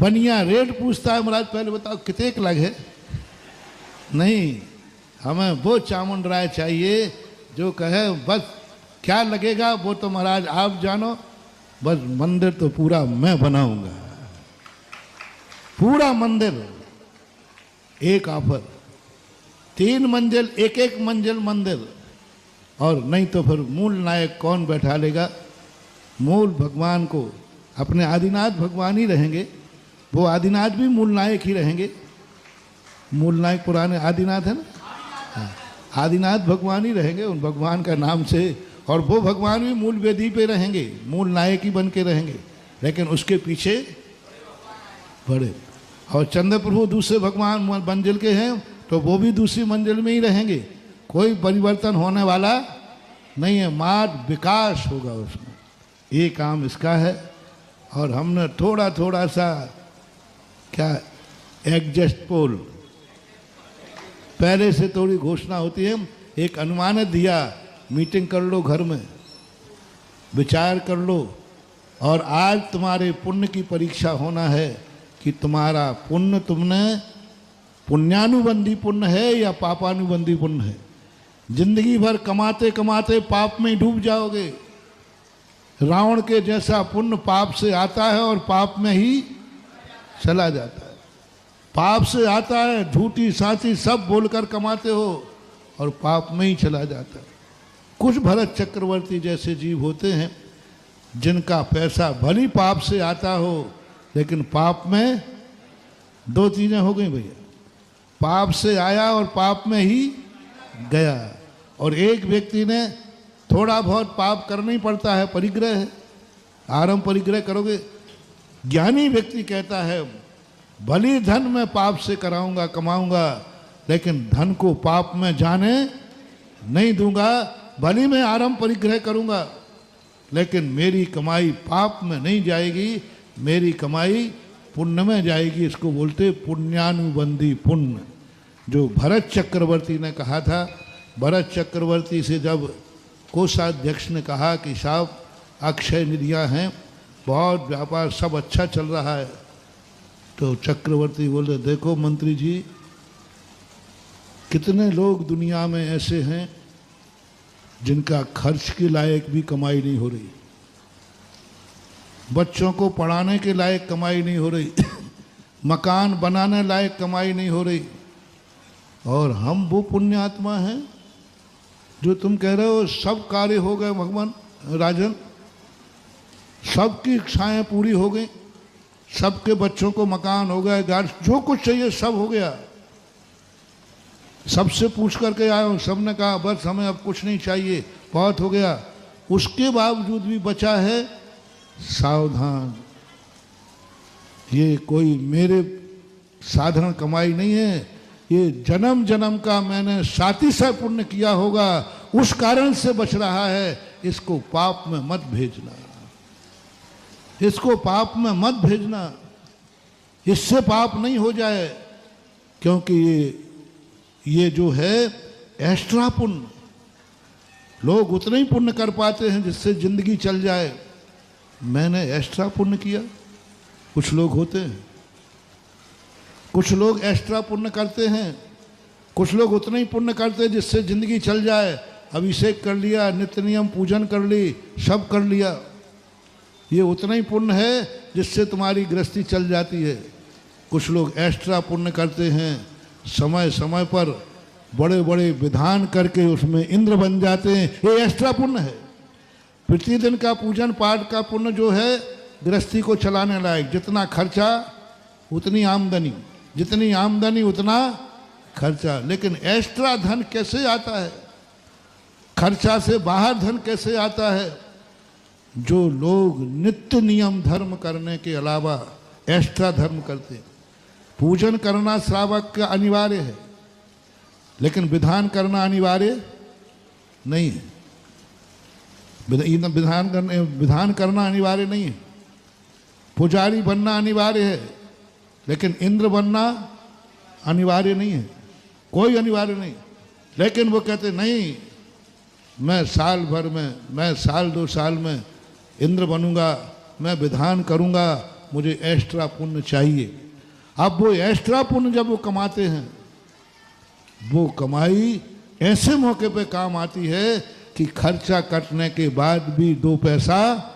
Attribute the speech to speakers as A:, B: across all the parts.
A: बनिया रेट पूछता है, महाराज पहले बताओ कितने लग है। नहीं, हमें वो चामुंड राय चाहिए जो कहे बस क्या लगेगा वो तो महाराज आप जानो, बस मंदिर तो पूरा मैं बनाऊंगा, पूरा मंदिर एक ऑफर, 3 मंजिल, एक मंजिल मंदिर। और नहीं तो फिर मूल नायक कौन बैठा लेगा? मूल भगवान को, अपने आदिनाथ भगवान ही रहेंगे, वो आदिनाथ भी मूल नायक ही रहेंगे। मूल नायक पुराने आदिनाथ है ना, हाँ, आदिनाथ भगवान ही रहेंगे उन भगवान का नाम से। और वो भगवान भी मूल वेदी पे रहेंगे, मूल नायक ही बन के रहेंगे, लेकिन उसके पीछे बड़े। और चंद्र प्रभु दूसरे भगवान मंजिल के हैं तो वो भी दूसरी मंजिल में ही रहेंगे, कोई परिवर्तन होने वाला नहीं है, मात्र विकास होगा उसमें। ये काम इसका है। और हमने थोड़ा थोड़ा सा क्या एडजस्ट पोल, पहले से थोड़ी घोषणा होती है, एक अनुमानित दिया, मीटिंग कर लो, घर में विचार कर लो। और आज तुम्हारे पुण्य की परीक्षा होना है कि तुम्हारा पुण्य, तुमने पुण्यानुबंधी पुण्य है या पापानुबंधी पुण्य है। जिंदगी भर कमाते कमाते पाप में डूब जाओगे। रावण के जैसा पुण्य पाप से आता है और पाप में ही चला जाता है। पाप से आता है, झूठी साची सब बोलकर कमाते हो और पाप में ही चला जाता है। कुछ भरत चक्रवर्ती जैसे जीव होते हैं जिनका पैसा भली पाप से आता हो, लेकिन पाप में 2 चीजें हो गई भैया, पाप से आया और पाप में ही गया। और एक व्यक्ति ने थोड़ा बहुत पाप करना ही पड़ता है, परिग्रह है, आरंभ परिग्रह करोगे। ज्ञानी व्यक्ति कहता है भली धन मैं पाप से कराऊंगा, कमाऊंगा, लेकिन धन को पाप में जाने नहीं दूंगा। भली मैं आरंभ परिग्रह करूंगा, लेकिन मेरी कमाई पाप में नहीं जाएगी, मेरी कमाई पुण्य में जाएगी। इसको बोलते पुण्यानुबंधी पुण्य, जो भरत चक्रवर्ती ने कहा था। भरत चक्रवर्ती से जब कोषाध्यक्ष ने कहा कि साहब अक्षय निधियाँ हैं, बहुत व्यापार सब अच्छा चल रहा है, तो चक्रवर्ती बोले देखो मंत्री जी, कितने लोग दुनिया में ऐसे हैं जिनका खर्च के लायक भी कमाई नहीं हो रही, बच्चों को पढ़ाने के लायक कमाई नहीं हो रही, मकान बनाने लायक कमाई नहीं हो रही, और हम वो पुण्यात्मा हैं जो तुम कह रहे हो सब कार्य हो गए भगवान राजन, सबकी इच्छाएं पूरी हो गई, सबके बच्चों को मकान हो गए, गाड़ी, जो कुछ चाहिए सब हो गया। सबसे पूछ करके आया हूँ, सबने कहा बस हमें अब कुछ नहीं चाहिए, बहुत हो गया। उसके बावजूद भी बचा है सावधान, ये कोई मेरे साधारण कमाई नहीं है, ये जन्म जन्म का मैंने सातिशय पुण्य किया होगा, उस कारण से बच रहा है। इसको पाप में मत भेजना, इसको पाप में मत भेजना, इससे पाप नहीं हो जाए। क्योंकि ये जो है एक्स्ट्रा पुण्य, लोग उतना ही पुण्य कर पाते हैं जिससे जिंदगी चल जाए। मैंने एक्स्ट्रा पुण्य किया, कुछ लोग होते हैं, कुछ लोग एक्स्ट्रा पुण्य करते हैं, कुछ लोग उतना ही पुण्य करते हैं जिससे जिंदगी चल जाए। अभिषेक कर लिया, नित्य नियम पूजन कर ली, सब कर लिया, ये उतना ही पुण्य है जिससे तुम्हारी गृहस्थी चल जाती है। कुछ लोग एक्स्ट्रा पुण्य करते हैं, समय समय पर बड़े बड़े विधान करके उसमें इंद्र बन जाते हैं, ये एक्स्ट्रा पुण्य है। प्रतिदिन का पूजन पाठ का पुण्य जो है गृहस्थी को चलाने लायक, जितना खर्चा उतनी आमदनी, जितनी आमदनी उतना खर्चा। लेकिन एक्स्ट्रा धन कैसे आता है, खर्चा से बाहर धन कैसे आता है? जो लोग नित्य नियम धर्म करने के अलावा एक्स्ट्रा धर्म करते हैं। पूजन करना श्रावक का अनिवार्य है, लेकिन विधान करना अनिवार्य नहीं है। विधान करना अनिवार्य नहीं है। पुजारी बनना अनिवार्य है, लेकिन इंद्र बनना अनिवार्य नहीं है, कोई अनिवार्य नहीं। लेकिन वो कहते नहीं, मैं साल भर में, मैं साल 2 साल में इंद्र बनूंगा, मैं विधान करूंगा, मुझे एक्स्ट्रा पुण्य चाहिए। अब वो एक्स्ट्रा पुण्य जब वो कमाते हैं, वो कमाई ऐसे मौके पे काम आती है कि खर्चा कटने के बाद भी 2 पैसा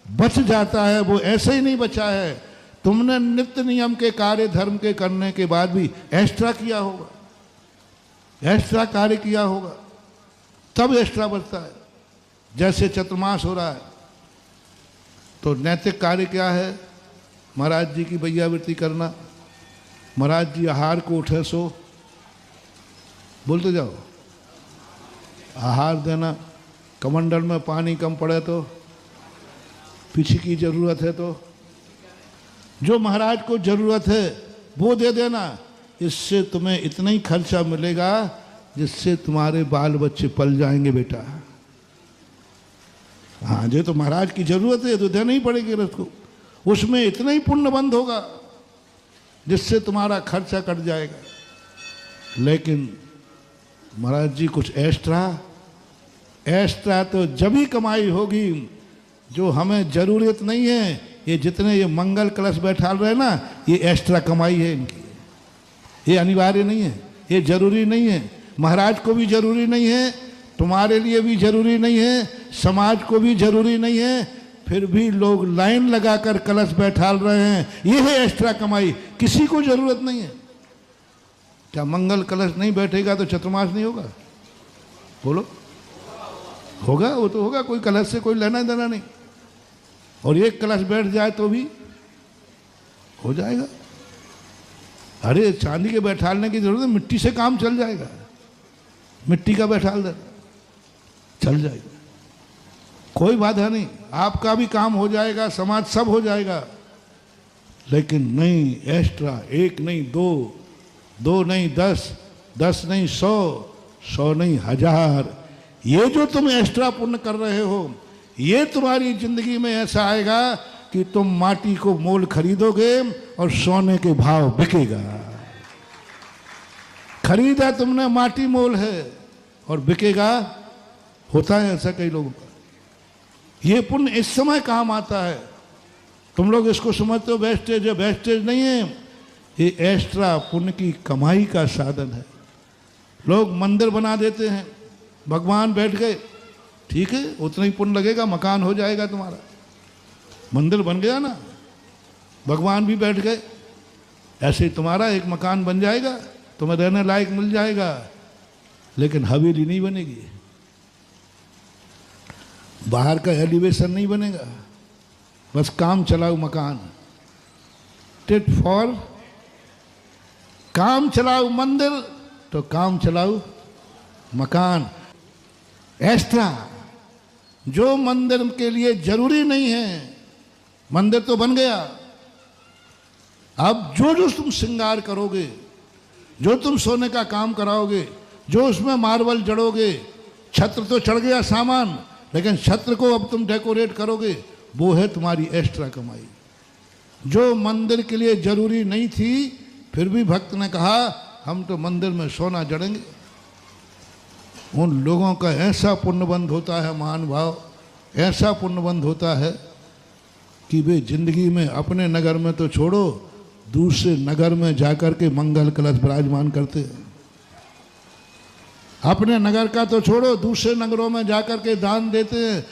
A: बच जाता है। वो ऐसे ही नहीं बचा है, तुमने नित्य नियम के कार्य धर्म के करने के बाद भी एक्स्ट्रा किया होगा, एक्स्ट्रा कार्य किया होगा, तब एक्स्ट्रा बचता है। जैसे चतुर्मास हो रहा है तो नैतिक कार्य क्या है? महाराज जी की भैयावृत्ति करना, महाराज जी आहार को उठे सो बोलते जाओ, आहार देना, कमंडल में पानी कम पड़े तो, पीछे की जरूरत है तो जो महाराज को जरूरत है वो दे देना। इससे तुम्हें इतना ही खर्चा मिलेगा जिससे तुम्हारे बाल बच्चे पल जाएंगे बेटा। हाँ, जो तो महाराज की जरूरत है तो देना ही पड़ेगी रथ को, उसमें इतना ही पुण्य बंद होगा जिससे तुम्हारा खर्चा कट जाएगा। लेकिन महाराज जी कुछ एक्स्ट्रा तो जब ही कमाई होगी जो हमें जरूरत नहीं है। ये जितने ये मंगल कलश बैठाल रहे ना, ये एक्स्ट्रा कमाई है इनकी, ये अनिवार्य नहीं है, ये जरूरी नहीं है। महाराज को भी जरूरी नहीं है, तुम्हारे लिए भी जरूरी नहीं है, समाज को भी जरूरी नहीं है, फिर भी लोग लाइन लगाकर कलश बैठाल रहे हैं। ये है एक्स्ट्रा कमाई, किसी को जरूरत नहीं है। क्या मंगल कलश नहीं बैठेगा तो चतुर्मास नहीं होगा? बोलो, होगा? वो तो होगा, कोई कलश से कोई लेना देना नहीं। और एक कलश बैठ जाए तो भी हो जाएगा। अरे चांदी के बैठालने की जरूरत है, मिट्टी से काम चल जाएगा, मिट्टी का बैठाल दे चल जाएगा, कोई बाधा नहीं, आपका भी काम हो जाएगा, समाज सब हो जाएगा। लेकिन नहीं, एक्स्ट्रा, 1 नहीं 2, 2 नहीं 10, 10 नहीं 100, 100 नहीं 1000। ये जो तुम एक्स्ट्रा पुण्य कर रहे हो, ये तुम्हारी जिंदगी में ऐसा आएगा कि तुम माटी को मोल खरीदोगे और सोने के भाव बिकेगा। खरीदा तुमने, माटी मोल है और बिकेगा। होता है ऐसा कई लोगों का। ये पुण्य इस समय काम आता है। तुम लोग इसको समझते हो वेस्टेज है, वेस्टेज नहीं है, ये एक्स्ट्रा पुण्य की कमाई का साधन है। लोग मंदिर बना देते हैं, भगवान बैठ गए, ठीक है, उतना ही पुण्य लगेगा, मकान हो जाएगा तुम्हारा। मंदिर बन गया ना, भगवान भी बैठ गए, ऐसे ही तुम्हारा एक मकान बन जाएगा, तुम्हें रहने लायक मिल जाएगा, लेकिन हवेली नहीं बनेगी, बाहर का एलिवेशन नहीं बनेगा, बस काम चलाऊ मकान, टिट फॉर काम चलाऊ मंदिर तो काम चलाऊ मकान। एक्स्ट्रा जो मंदिर के लिए जरूरी नहीं है, मंदिर तो बन गया, अब जो जो तुम श्रृंगार करोगे, जो तुम सोने का काम कराओगे, जो उसमें मार्बल जड़ोगे, छत्र तो चढ़ गया सामान, लेकिन छत्र को अब तुम डेकोरेट करोगे, वो है तुम्हारी एक्स्ट्रा कमाई। जो मंदिर के लिए जरूरी नहीं थी, फिर भी भक्त ने कहा हम तो मंदिर में सोना जड़ेंगे, उन लोगों का ऐसा पुण्यबंध होता है, महान भाव, ऐसा पुण्यबंध होता है कि वे जिंदगी में अपने नगर में तो छोड़ो, दूसरे नगर में जाकर के मंगल कलश विराजमान करते हैं। अपने नगर का तो छोड़ो, दूसरे नगरों में जाकर के दान देते हैं।